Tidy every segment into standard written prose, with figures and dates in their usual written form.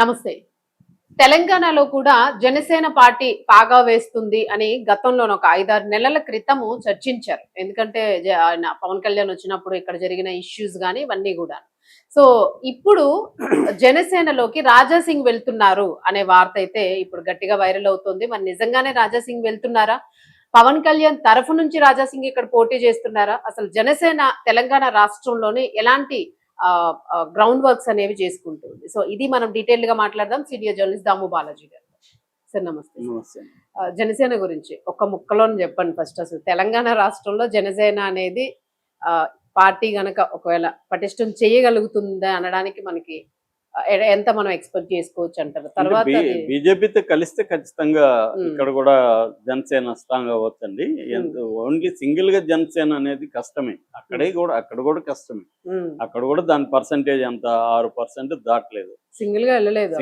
నమస్తే. తెలంగాణలో కూడా జనసేన పార్టీ పాగా వేస్తుంది అని గతంలోనే ఒక 5, 6 నెలల క్రితము చర్చించారు. ఎందుకంటే ఆయన పవన్ కళ్యాణ్ వచ్చినప్పుడు ఇక్కడ జరిగిన ఇష్యూస్ గాని ఇవన్నీ గూడా. సో, ఇప్పుడు జనసేనలోకి రాజా సింగ్ వెళ్తున్నారు అనే వార్త అయితే ఇప్పుడు గట్టిగా వైరల్ అవుతుంది. మరి నిజంగానే రాజా సింగ్ వెళ్తున్నారా? పవన్ కళ్యాణ్ తరఫు నుంచి రాజా సింగ్ ఇక్కడ పోటీ చేస్తున్నారా? అసలు జనసేన తెలంగాణ రాష్ట్రంలోని ఎలాంటి గ్రౌండ్ వర్క్స్ అనేవి చేసుకుంటుంది. సో ఇది మనం డీటెయిల్ గా మాట్లాడదాం. సీనియర్ జర్నలిస్ట్ దాము బాలాజీ గారు. సార్ నమస్తే. నమస్తే. జనసేన గురించి ఒక్క ముక్కలో చెప్పండి ఫస్ట్. అసలు తెలంగాణ రాష్ట్రంలో జనసేన అనేది పార్టీ గనక ఒకవేళ పటిష్టం చేయగలుగుతుందా అనడానికి మనకి ఎంత మనం ఎక్స్పెక్ట్ చేసుకోవచ్చు అంటారు? తర్వాత బీజేపీతో కలిస్తే ఖచ్చితంగా ఇక్కడ కూడా జనసేన స్ట్రాంగ్ అవ్వచ్చండి. ఓన్లీ సింగిల్ గా జనసేన అనేది కష్టమే. అక్కడ కూడా కష్టమే. అక్కడ కూడా దాని పర్సంటేజ్ అంత 6% దాటలేదు. సింగిల్ గా వెళ్ళలేదు.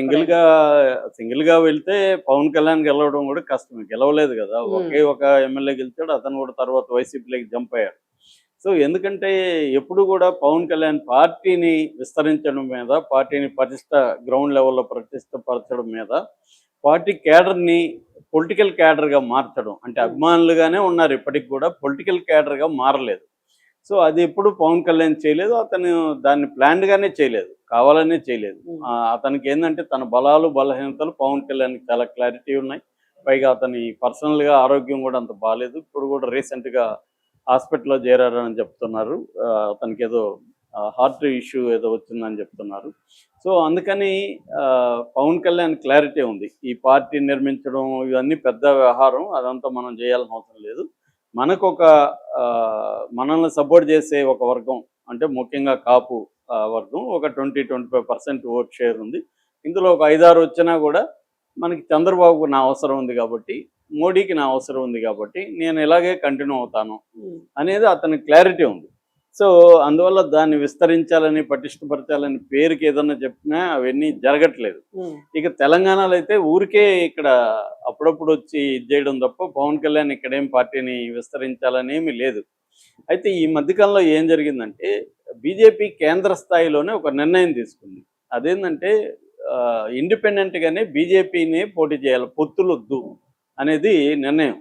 సింగిల్ గా వెళ్తే పవన్ కళ్యాణ్ గెలవడం కూడా కష్టమే. గెలవలేదు కదా, ఒకే ఒక ఎమ్మెల్యే గెలిచాడు. అతను కూడా తర్వాత వైసీపీలోకి జంప్ అయ్యాడు. సో ఎందుకంటే ఎప్పుడు కూడా పవన్ కళ్యాణ్ పార్టీని విస్తరించడం మీద, పార్టీని గ్రౌండ్ లెవెల్లో ప్రతిష్టపరచడం మీద, పార్టీ క్యాడర్ని పొలిటికల్ క్యాడర్గా మార్చడం, అంటే అభిమానులుగానే ఉన్నారు ఇప్పటికి కూడా, పొలిటికల్ క్యాడర్గా మారలేదు. సో అది ఎప్పుడు పవన్ కళ్యాణ్ చేయలేదు. అతను దాన్ని ప్లాన్డ్గానే చేయలేదు, కావాలనే చేయలేదు. అతనికి ఏంటంటే తన బలాలు బలహీనతలు పవన్ కళ్యాణ్కి చాలా క్లారిటీ ఉన్నాయి. పైగా అతని పర్సనల్గా ఆరోగ్యం కూడా అంత బాగాలేదు. ఇప్పుడు కూడా రీసెంట్గా హాస్పిటల్లో చేరారని చెప్తున్నారు. అతనికి ఏదో హార్ట్ ఇష్యూ ఏదో వచ్చిందని చెప్తున్నారు. సో అందుకని పవన్ కళ్యాణ్ క్లారిటీ ఉంది. ఈ పార్టీ నిర్మించడం ఇవన్నీ పెద్ద వ్యవహారం, అదంతా మనం చేయాల్సిన అవసరం లేదు. మనల్ని సపోర్ట్ చేసే ఒక వర్గం, అంటే ముఖ్యంగా కాపు వర్గం, ఒక 20-25% ఓట్ షేర్ ఉంది. ఇందులో ఒక 5-6 వచ్చినా కూడా మనకి చంద్రబాబుకు నా అవసరం ఉంది కాబట్టి, మోడీకి నా అవసరం ఉంది కాబట్టి నేను ఇలాగే కంటిన్యూ అవుతాను అనేది అతనికి క్లారిటీ ఉంది. సో అందువల్ల దాన్ని విస్తరించాలని, పటిష్టపరచాలని పేరుకి ఏదన్నా చెప్పినా అవన్నీ జరగట్లేదు. ఇక తెలంగాణలో అయితే ఊరికే ఇక్కడ అప్పుడప్పుడు వచ్చి ఇది చేయడం తప్ప పవన్ కళ్యాణ్ ఇక్కడేం పార్టీని విస్తరించాలని ఏమీ లేదు. అయితే ఈ మధ్యకాలంలో ఏం జరిగిందంటే, బీజేపీ కేంద్ర స్థాయిలోనే ఒక నిర్ణయం తీసుకుంది. అదేంటంటే ఇండిపెండెంట్గానే బీజేపీని పోటీ చేయాలి, పొత్తులొద్దు అనేది నిర్ణయం.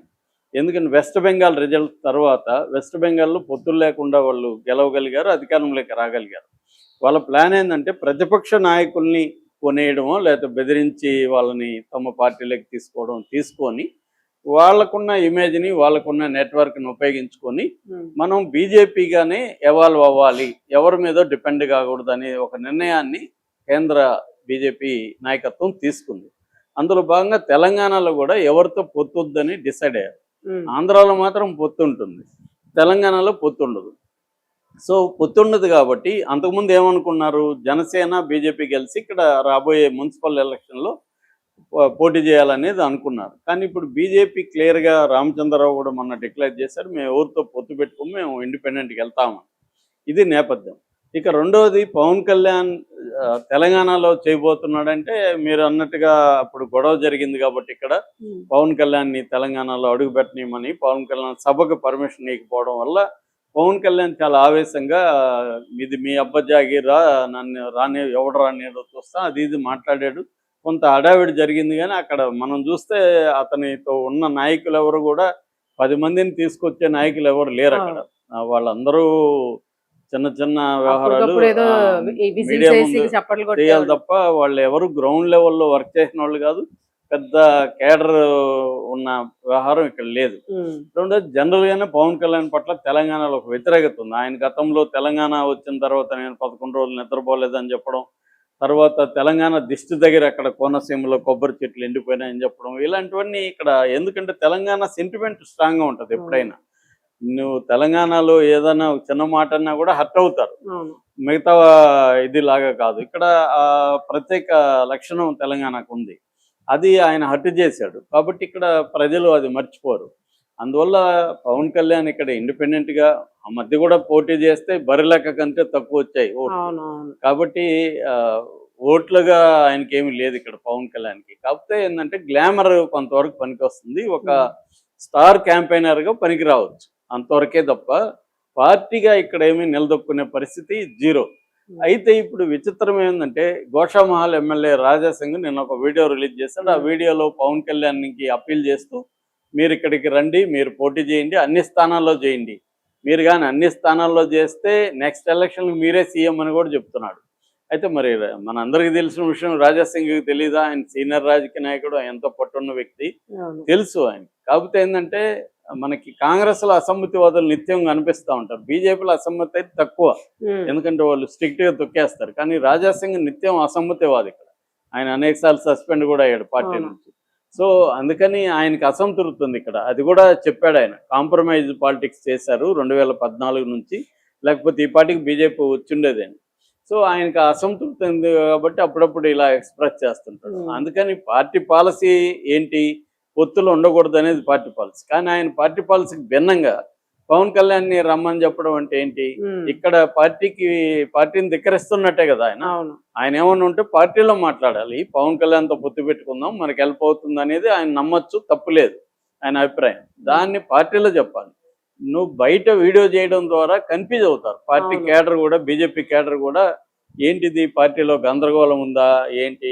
ఎందుకంటే వెస్ట్ బెంగాల్ రిజల్ట్ తర్వాత వెస్ట్ బెంగాల్లో పొత్తులు లేకుండా వాళ్ళు గెలవగలిగారు, అధికారంలోకి రాగలిగారు. వాళ్ళ ప్లాన్ ఏంటంటే ప్రతిపక్ష నాయకుల్ని కొనేయడమో లేకపోతే బెదిరించి వాళ్ళని తమ పార్టీలోకి తీసుకొని వాళ్ళకున్న ఇమేజ్ని, వాళ్ళకున్న నెట్వర్క్ని ఉపయోగించుకొని మనం బీజేపీగానే ఎవాల్వ్ అవ్వాలి, ఎవరి మీద డిపెండ్ కాకూడదు అనే ఒక నిర్ణయాన్ని కేంద్ర బీజేపీ నాయకత్వం తీసుకుంది. అందులో భాగంగా తెలంగాణలో కూడా ఎవరితో పొత్తొద్దని డిసైడ్ అయ్యారు. ఆంధ్రాలో మాత్రం పొత్తు ఉంటుంది, తెలంగాణలో పొత్తు ఉండదు. సో పొత్తు ఉండదు కాబట్టి అంతకుముందు ఏమనుకున్నారు, జనసేన బీజేపీ కలిసి ఇక్కడ రాబోయే మున్సిపల్ ఎలక్షన్లో పోటీ చేయాలనేది అనుకున్నారు. కానీ ఇప్పుడు బీజేపీ క్లియర్గా, రామచంద్రరావు కూడా మొన్న డిక్లేర్ చేశారు, మేము ఎవరితో పొత్తు పెట్టుకుని మేము ఇండిపెండెంట్కి వెళ్తామని. ఇది నేపథ్యం. ఇక రెండవది, పవన్ కళ్యాణ్ తెలంగాణలో చేయబోతున్నాడంటే మీరు అన్నట్టుగా అప్పుడు గొడవ జరిగింది కాబట్టి ఇక్కడ పవన్ కళ్యాణ్ని తెలంగాణలో అడుగు పెట్టనీయమని పవన్ కళ్యాణ్ సభకు పర్మిషన్ ఇవ్వకపోవడం వల్ల పవన్ కళ్యాణ్ చాలా ఆవేశంగా ఇది మీ అబ్బ జాగీరా, నన్ను ఎవడు రానిదో చూస్తా అది ఇది మాట్లాడాడు. కొంత హడావిడి జరిగింది. కానీ అక్కడ మనం చూస్తే అతనితో ఉన్న నాయకులు ఎవరు కూడా 10 మందిని తీసుకొచ్చే నాయకులు ఎవరు లేరు అక్కడ. వాళ్ళందరూ చిన్న చిన్న వ్యవహారాలు మీడియా ముందు చేయాలి తప్ప వాళ్ళు ఎవరు గ్రౌండ్ లెవెల్లో వర్క్ చేసిన వాళ్ళు కాదు. పెద్ద కేడర్ ఉన్న వ్యవహారం ఇక్కడ లేదు. రెండోది, జనరల్ గానే పవన్ కళ్యాణ్ పట్ల తెలంగాణలో ఒక వ్యతిరేకత ఉంది. ఆయన గతంలో తెలంగాణ వచ్చిన తర్వాత నేను 11 రోజులు నిద్రపోలేదని చెప్పడం, తర్వాత తెలంగాణ దిష్టి దగ్గర అక్కడ కోనసీమలో కొబ్బరి చెట్లు ఎండిపోయినాయని చెప్పడం, ఇలాంటివన్నీ ఇక్కడ. ఎందుకంటే తెలంగాణ సెంటిమెంట్ స్ట్రాంగ్గా ఉంటుంది. ఎప్పుడైనా నువ్వు తెలంగాణలో ఏదైనా చిన్న మాట అన్నా కూడా హర్ట్ అవుతారు, మిగతా ఇది లాగా కాదు. ఇక్కడ ప్రత్యేక లక్షణం తెలంగాణకు ఉంది, అది ఆయన హర్ట్ చేశాడు కాబట్టి ఇక్కడ ప్రజలు అది మర్చిపోరు. అందువల్ల పవన్ కళ్యాణ్ ఇక్కడ ఇండిపెండెంట్గా ఆ మధ్య కూడా పోటీ చేస్తే బరిలెక్క కంటే తక్కువ వచ్చాయి ఓట్లు. కాబట్టి ఓట్లుగా ఆయనకి ఏమీ లేదు ఇక్కడ పవన్ కళ్యాణ్కి. కాకపోతే ఏంటంటే గ్లామర్ కొంతవరకు పనికి వస్తుంది, ఒక స్టార్ క్యాంపెయినర్గా పనికి రావచ్చు అంతవరకే తప్ప పార్టీగా ఇక్కడ ఏమీ నిలదొక్కునే పరిస్థితి జీరో. అయితే ఇప్పుడు విచిత్రం ఏంటంటే గోషామహల్ ఎమ్మెల్యే రాజాసింగ్ నిన్న ఒక వీడియో రిలీజ్ చేశాడు. ఆ వీడియోలో పవన్ కళ్యాణ్కి అప్పీల్ చేస్తూ మీరు ఇక్కడికి రండి, మీరు పోటీ చేయండి, అన్ని స్థానాల్లో చేయండి, మీరు కానీ అన్ని స్థానాల్లో చేస్తే నెక్స్ట్ ఎలక్షన్కి మీరే సీఎం అని కూడా చెప్తున్నాడు. అయితే మరి మన అందరికీ తెలిసిన విషయం రాజాసింగ్కి తెలీదా? ఆయన సీనియర్ రాజకీయ నాయకుడు, ఎంతో పట్టున్న వ్యక్తి, తెలుసు ఆయన. కాకపోతే ఏంటంటే మనకి కాంగ్రెస్లో అసమ్మతివాదులు నిత్యం కనిపిస్తూ ఉంటారు, బీజేపీలో అసమ్మతి అయితే తక్కువ, ఎందుకంటే వాళ్ళు స్ట్రిక్ట్గా తొక్కేస్తారు. కానీ రాజాసింగ్ నిత్యం అసమ్మతివాది. ఇక్కడ ఆయన అనేకసార్లు సస్పెండ్ కూడా అయ్యాడు పార్టీ నుంచి. సో అందుకని ఆయనకి అసంతృప్తి ఉంది ఇక్కడ. అది కూడా చెప్పాడు ఆయన, కాంప్రమైజ్ పాలిటిక్స్ చేశారు 2014 నుంచి, లేకపోతే ఈ పార్టీకి బీజేపీ వచ్చిండేదని. సో ఆయనకు అసంతృప్తి ఉంది కాబట్టి అప్పుడప్పుడు ఇలా ఎక్స్ప్రెస్ చేస్తుంటాడు. అందుకని పార్టీ పాలసీ ఏంటి, పొత్తులు ఉండకూడదు అనేది పార్టీ పాలసీ. కానీ ఆయన పార్టీ పాలసీకి భిన్నంగా పవన్ కళ్యాణ్ని రమ్మని చెప్పడం అంటే ఏంటి, ఇక్కడ పార్టీని ధిక్కరిస్తున్నట్టే కదా ఆయన. ఆయన ఏమన్నా ఉంటే పార్టీలో మాట్లాడాలి, పవన్ కళ్యాణ్తో పొత్తు పెట్టుకుందాం, మనకి హెల్ప్ అవుతుంది అనేది ఆయన నమ్మొచ్చు, తప్పులేదు ఆయన అభిప్రాయం. దాన్ని పార్టీలో చెప్పాలి. నువ్వు బయట వీడియో చేయడం ద్వారా కన్ఫ్యూజ్ అవుతారు పార్టీ కేడర్ కూడా, బీజేపీ కేడర్ కూడా. ఏంటిది, పార్టీలో గందరగోళం ఉందా ఏంటి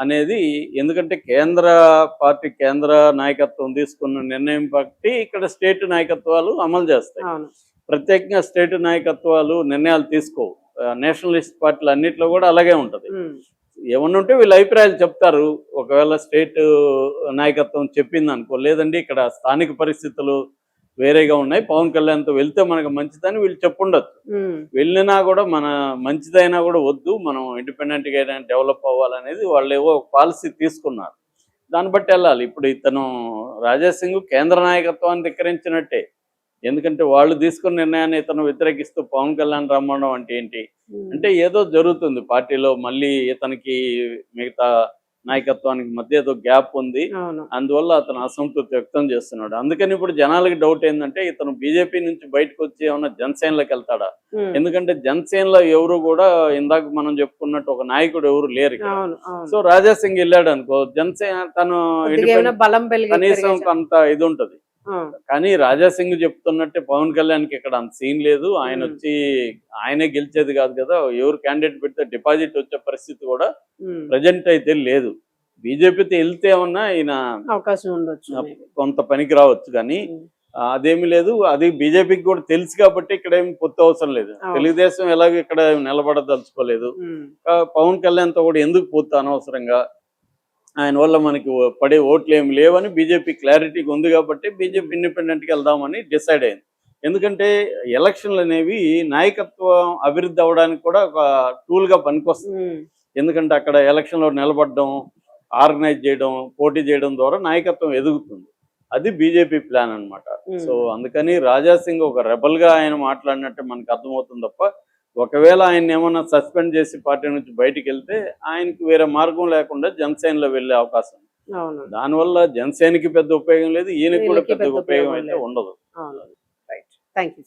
అనేది. ఎందుకంటే కేంద్ర నాయకత్వం తీసుకున్న నిర్ణయం బట్టి ఇక్కడ స్టేట్ నాయకత్వాలు అమలు చేస్తాయి. ప్రత్యేకంగా స్టేట్ నాయకత్వాలు నిర్ణయాలు తీసుకోవు. నేషనలిస్ట్ పార్టీలు అన్నిట్లో కూడా అలాగే ఉంటది. ఏమన్నా ఉంటే వీళ్ళ అభిప్రాయాలు చెప్తారు. ఒకవేళ స్టేట్ నాయకత్వం చెప్పింది అనుకో, లేదండి ఇక్కడ స్థానిక పరిస్థితులు వేరేగా ఉన్నాయి, పవన్ కళ్యాణ్తో వెళ్తే మనకు మంచిదని వీళ్ళు చెప్పుండొచ్చు. వెళ్ళినా కూడా మన మంచిదైనా కూడా వద్దు, మనం ఇండిపెండెంట్గా అయినా డెవలప్ అవ్వాలనేది వాళ్ళు ఏవో పాలసీ తీసుకున్నారు, దాన్ని బట్టి వెళ్ళాలి. ఇప్పుడు ఇతను రాజాసింగ్ కేంద్ర నాయకత్వాన్ని ధిక్కరించినట్టే. ఎందుకంటే వాళ్ళు తీసుకున్న నిర్ణయాన్ని ఇతను వ్యతిరేకిస్తూ పవన్ కళ్యాణ్ రమ్మడం అంటే ఏంటి అంటే ఏదో జరుగుతుంది పార్టీలో, మళ్ళీ ఇతనికి మిగతా నాయకత్వానికి మధ్య ఏదో గ్యాప్ ఉంది, అందువల్ల అతను అసంతృప్తి వ్యక్తం చేస్తున్నాడు. అందుకని ఇప్పుడు జనాలకి డౌట్ ఏంటంటే ఇతను బీజేపీ నుంచి బయటకు వచ్చి ఏమన్నా జనసేనలోకి వెళ్తాడా. ఎందుకంటే జనసేనలో ఎవరు కూడా ఇందాక మనం చెప్పుకున్నట్టు ఒక నాయకుడు ఎవరు లేరు. సో రాజాసింగ్ వెళ్ళాడు అనుకో, జనసేన తను కనీసం కొంత ఇది ఉంటది. కానీ రాజాసింగ్ చెప్తున్నట్టే పవన్ కళ్యాణ్కి ఇక్కడ అంత సీన్ లేదు. ఆయన వచ్చి ఆయనే గెలిచేది కాదు కదా, ఎవరు క్యాండిడేట్ పెడితే డిపాజిట్ వచ్చే పరిస్థితి కూడా ప్రజెంట్ అయితే లేదు. బీజేపీతో వెళ్తే ఏమన్నా ఈయన అవకాశం ఉండొచ్చు, కొంత పనికి రావచ్చు, కానీ అదేమి లేదు. అది బీజేపీకి కూడా తెలుసు కాబట్టి ఇక్కడ ఏమి పొత్తు అవసరం లేదు. తెలుగుదేశం ఎలాగో ఇక్కడ నిలబడదలుచుకోలేదు. పవన్ కళ్యాణ్తో కూడా ఎందుకు పొత్తు అనవసరంగా, ఆయన వల్ల మనకి పడే ఓట్లు ఏమి లేవని బీజేపీ క్లారిటీగా ఉంది కాబట్టి బీజేపీ ఇండిపెండెంట్కి వెళ్దామని డిసైడ్ అయింది. ఎందుకంటే ఎలక్షన్లు అనేవి నాయకత్వం అభివృద్ధి అవ్వడానికి కూడా ఒక టూల్గా పనికొస్తుంది. ఎందుకంటే అక్కడ ఎలక్షన్లో నిలబడడం, ఆర్గనైజ్ చేయడం, పోటీ చేయడం ద్వారా నాయకత్వం ఎదుగుతుంది. అది బీజేపీ ప్లాన్ అన్నమాట. సో అందుకని రాజాసింగ్ ఒక రెబల్గా ఆయన మాట్లాడినట్టే మనకు అర్థమవుతుంది తప్ప, ఒకవేళ ఆయన ఏమన్నా సస్పెండ్ చేసి పార్టీ నుంచి బయటికి వెళ్తే ఆయనకి వేరే మార్గం లేకుండా జనసేనలో వెళ్ళే అవకాశం. దానివల్ల జనసేనకి పెద్ద ఉపయోగం లేదు, ఈయనకి కూడా పెద్ద ఉపయోగం అయితే ఉండదు. Thank you.